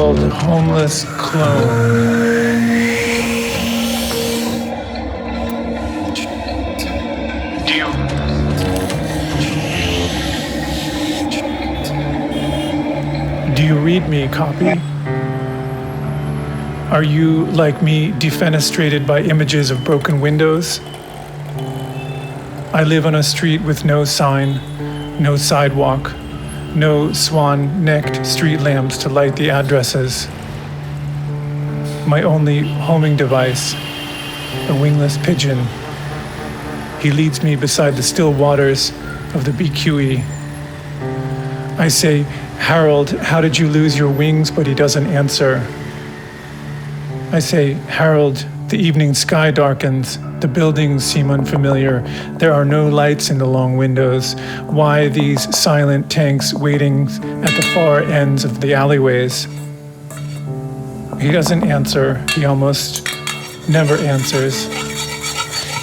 Homeless clone. Do you read me, copy? Are you, like me, defenestrated by images of broken windows? I live on a street with no sign, no sidewalk, no swan-necked street lamps to light the addresses. My only homing device, a wingless pigeon. He leads me beside the still waters of the BQE. I say, "Harold, how did you lose your wings?" But he doesn't answer. I say, "Harold, the evening sky darkens. The buildings seem unfamiliar. There are no lights in the long windows. Why these silent tanks waiting at the far ends of the alleyways?" He doesn't answer. He almost never answers.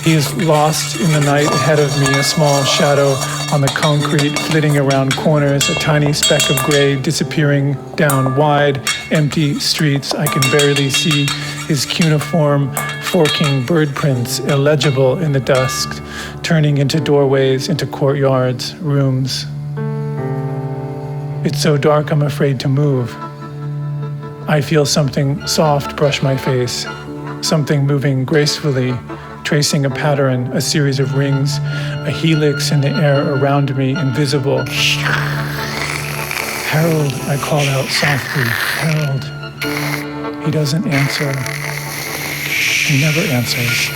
He is lost in the night ahead of me, a small shadow on the concrete, flitting around corners, a tiny speck of gray disappearing down wide, empty streets. I can barely see his cuneiform, forking bird prints, illegible in the dusk, turning into doorways, into courtyards, rooms. It's so dark I'm afraid to move. I feel something soft brush my face, something moving gracefully, tracing a pattern, a series of rings, a helix in the air around me, invisible. "Harold," I call out softly, "Harold." He doesn't answer. He never answers.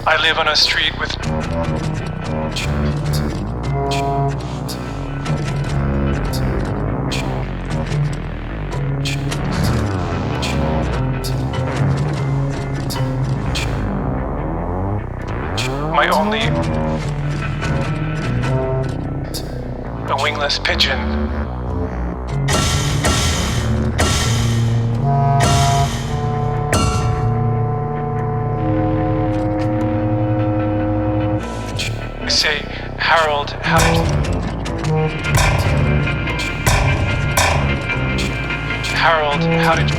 I live on a street with my only a wingless pigeon. Say, "Harold, how did Harold, how did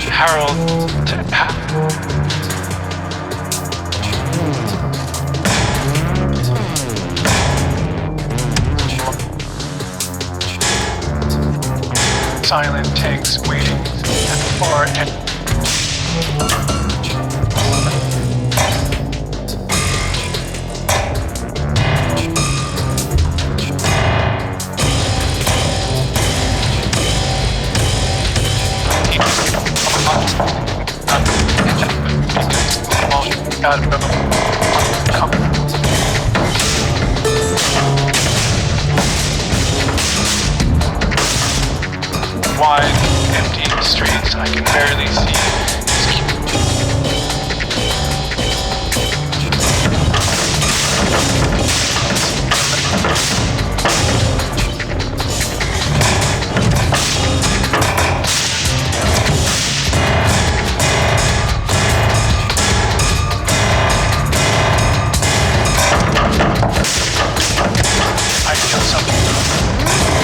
Harold, silent tanks waiting at the far end. Wide, empty streets, I can barely see. I feel something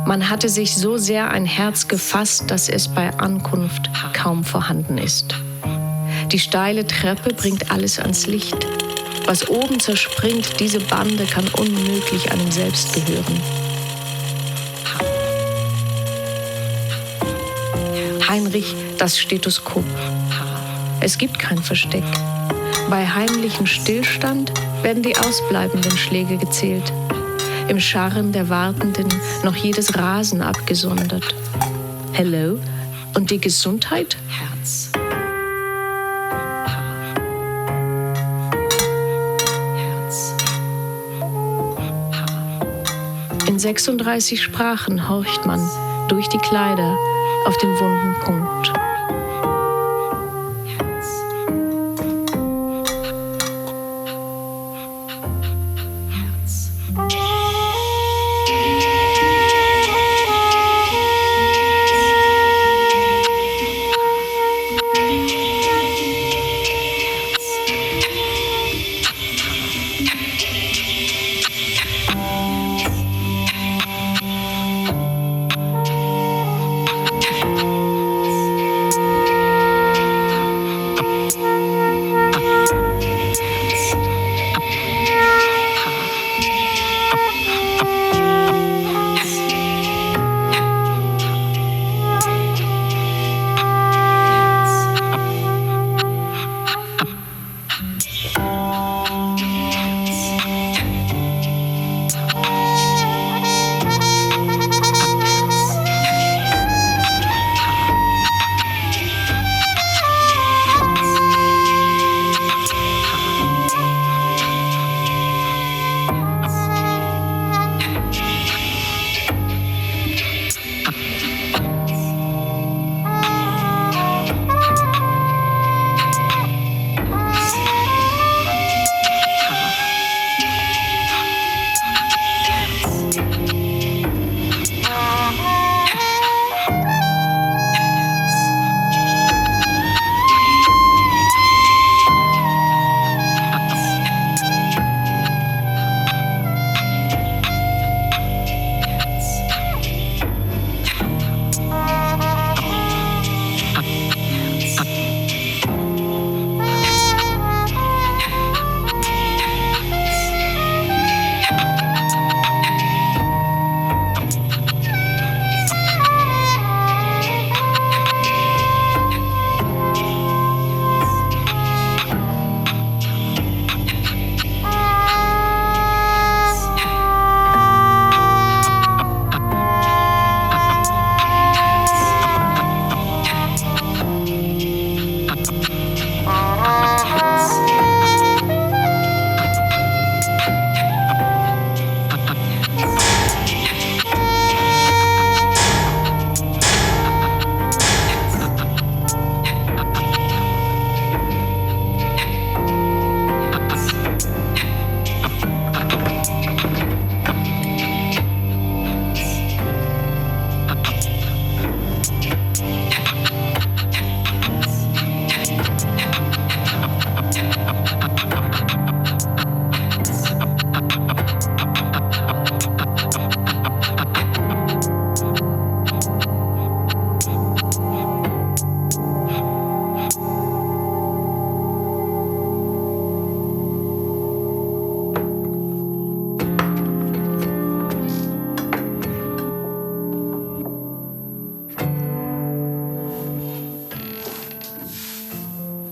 Man hatte sich so sehr ein Herz gefasst, dass es bei Ankunft kaum vorhanden ist. Die steile Treppe bringt alles ans Licht. Was oben zerspringt, diese Bande kann unmöglich einem selbst gehören. Heinrich, das Stethoskop. Es gibt kein Versteck. Bei heimlichem Stillstand werden die ausbleibenden Schläge gezählt. Im Scharren der Wartenden noch jedes Rasen abgesondert. Hello? Und die Gesundheit? Herz. In 36 Sprachen horcht man durch die Kleider auf den wunden Punkt.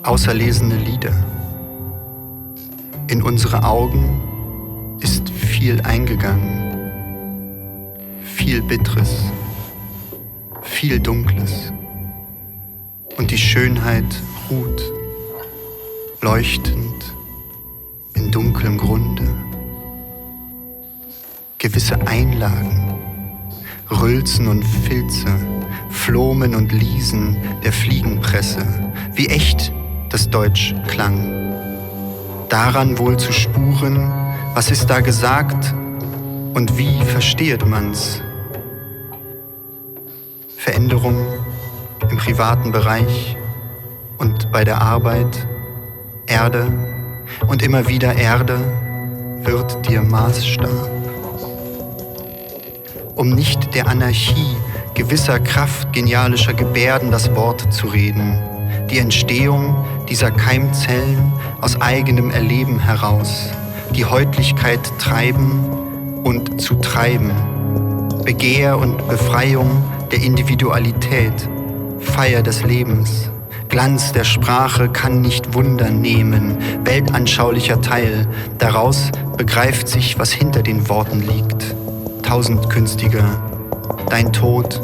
Auserlesene Lieder. In unsere Augen ist viel eingegangen, viel Bitteres, viel Dunkles. Und die Schönheit ruht, leuchtend in dunklem Grunde. Gewisse Einlagen, Rülpsen und Filze, Flomen und Liesen der Fliegenpresse, wie echt das Deutsch klang. Daran wohl zu spuren, was ist da gesagt und wie versteht man's? Veränderung im privaten Bereich und bei der Arbeit, Erde und immer wieder Erde wird dir Maßstab. um nicht der Anarchie gewisser Kraft genialischer Gebärden das Wort zu reden, die Entstehung dieser Keimzellen aus eigenem Erleben heraus, die Häutlichkeit treiben und zu treiben, Begehr und Befreiung der Individualität, Feier des Lebens, Glanz der Sprache kann nicht Wunder nehmen, weltanschaulicher Teil, daraus begreift sich, was hinter den Worten liegt. Tausendkünstiger, dein Tod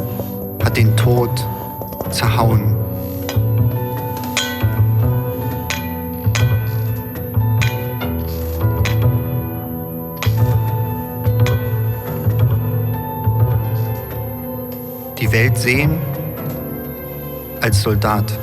hat den Tod zerhauen. Die Welt sehen als Soldat.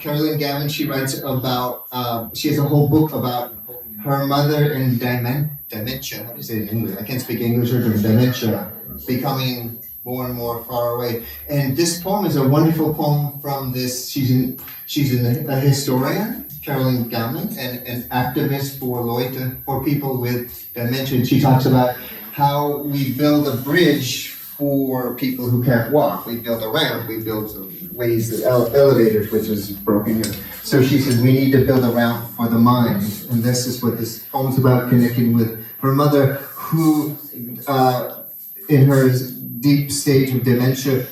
Carolyn Gavin, she writes about, she has a whole book about her mother and dementia, how do you say it in English? I can't speak English or dementia, becoming more and more far away. And this poem is a wonderful poem from this, she's a historian, Carolyn Gavin, and an activist for Leute, for people with dementia. She talks about how we build a bridge for people who can't walk. We build a ramp, we build ways that elevators, which is broken here. So she said we need to build a ramp for the mind, and this is what this poem's about, connecting with her mother, who, in her deep stage of dementia,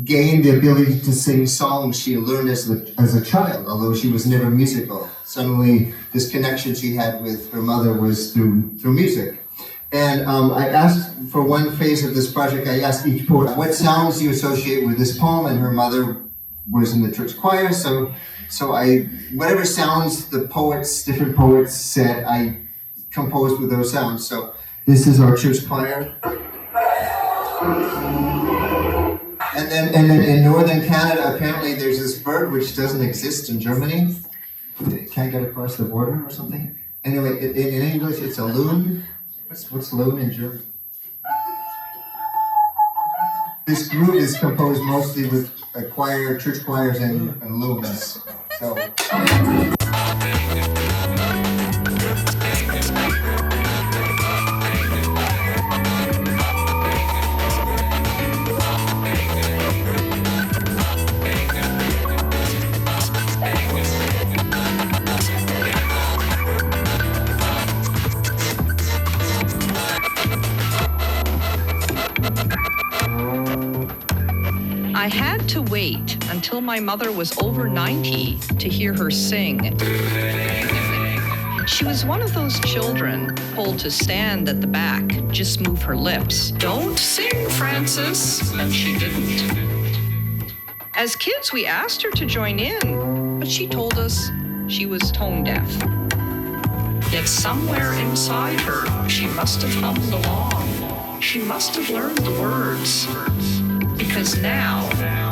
gained the ability to sing songs she learned as a child, although she was never musical. Suddenly, this connection she had with her mother was through music. And I asked, for one phase of this project, I asked each poet, what sounds do you associate with this poem? And her mother was in the church choir, so whatever sounds the different poets said, I composed with those sounds. So this is our church choir. And then in northern Canada, apparently there's this bird which doesn't exist in Germany. It can't get across the border or something. Anyway, in English, it's a loon. What's loon in German? This group is composed mostly with a choir, church choirs, and loons. So. I had to wait until my mother was over 90 to hear her sing. She was one of those children told to stand at the back, just move her lips. Don't sing, Frances. And she didn't. As kids, we asked her to join in, but she told us she was tone deaf. Yet somewhere inside her, she must have hummed along. She must have learned the words. Because now,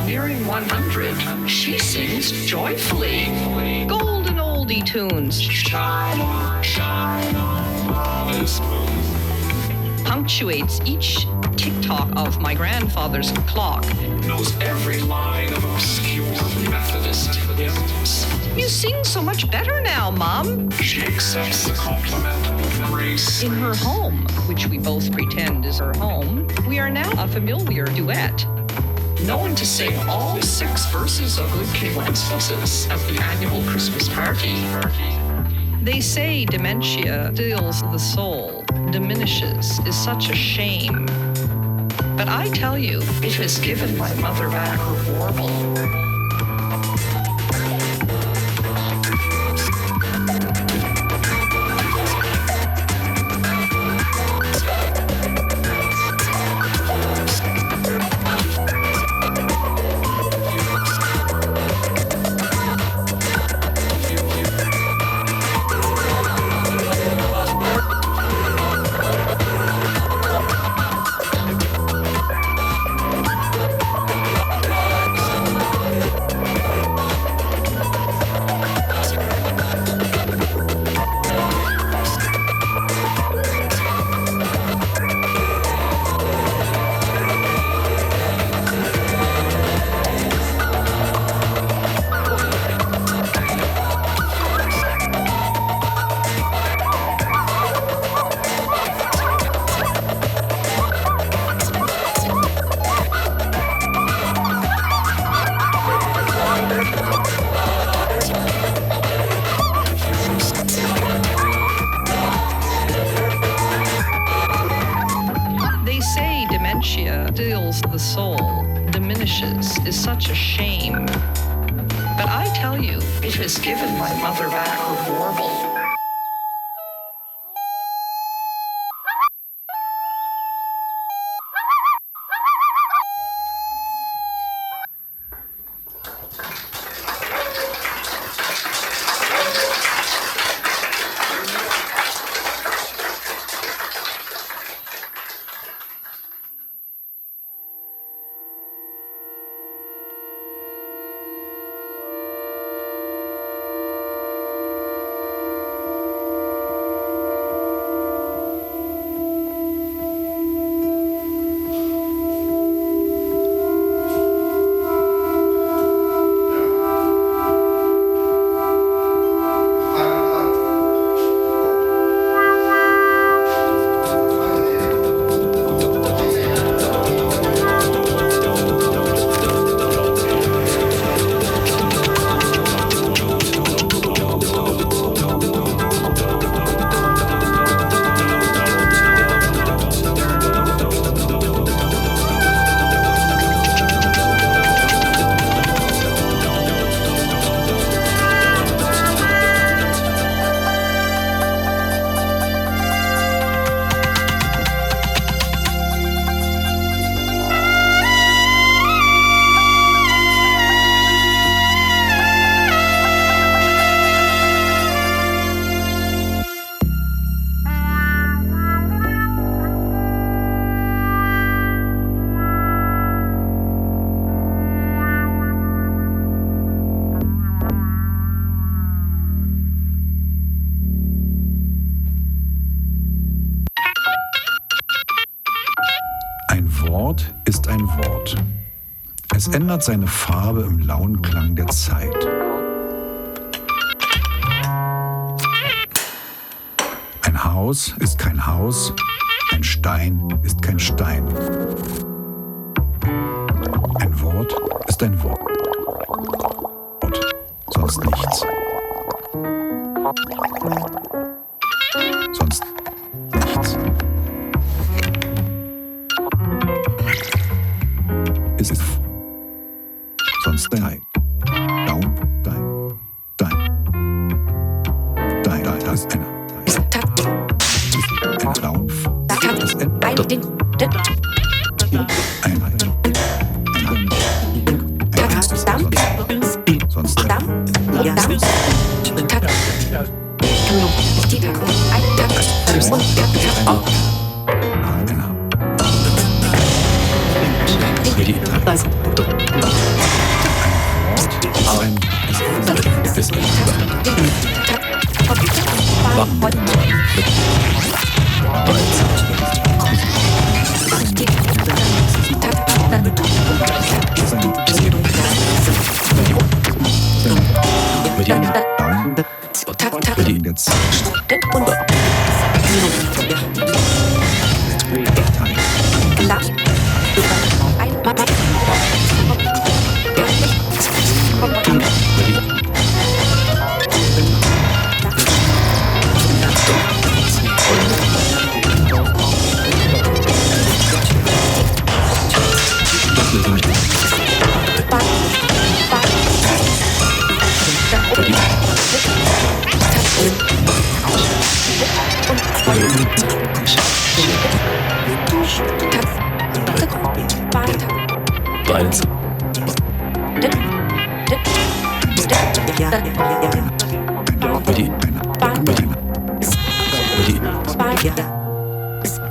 nearing 100, she sings joyfully. Golden oldie tunes. Shine, shine on this moon. Punctuates each tick-tock of my grandfather's clock. Knows every line of obscure Methodist hymns. You sing so much better now, Mom. She accepts the compliment with grace. In her home, which we both pretend is her home, we are now a familiar duet. Known to sing all 6 verses of Good King Wenceslas at the annual Christmas party. They say dementia stills the soul, diminishes, is such a shame. But I tell you, It has given my mother back her warble. stills the soul, diminishes, is such a shame. But I tell you, It has given my mother back her warble. Wort ist ein Wort. Es ändert seine Farbe im lauen Klang der Zeit. Ein Haus ist kein Haus, ein Stein ist kein Stein. Ein Wort ist ein Wort, sonst nichts. Sonst nichts. Es ist blauen es ändert Einheit. Sonst die in der Zeit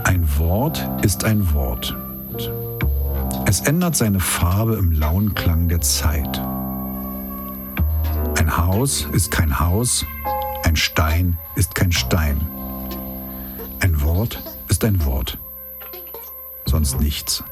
Ein Wort ist ein Wort. Es ändert seine Farbe im lauen Klang der Zeit. Ein Haus ist kein Haus, ein Stein ist kein Stein. Ein Wort ist ein Wort, sonst nichts.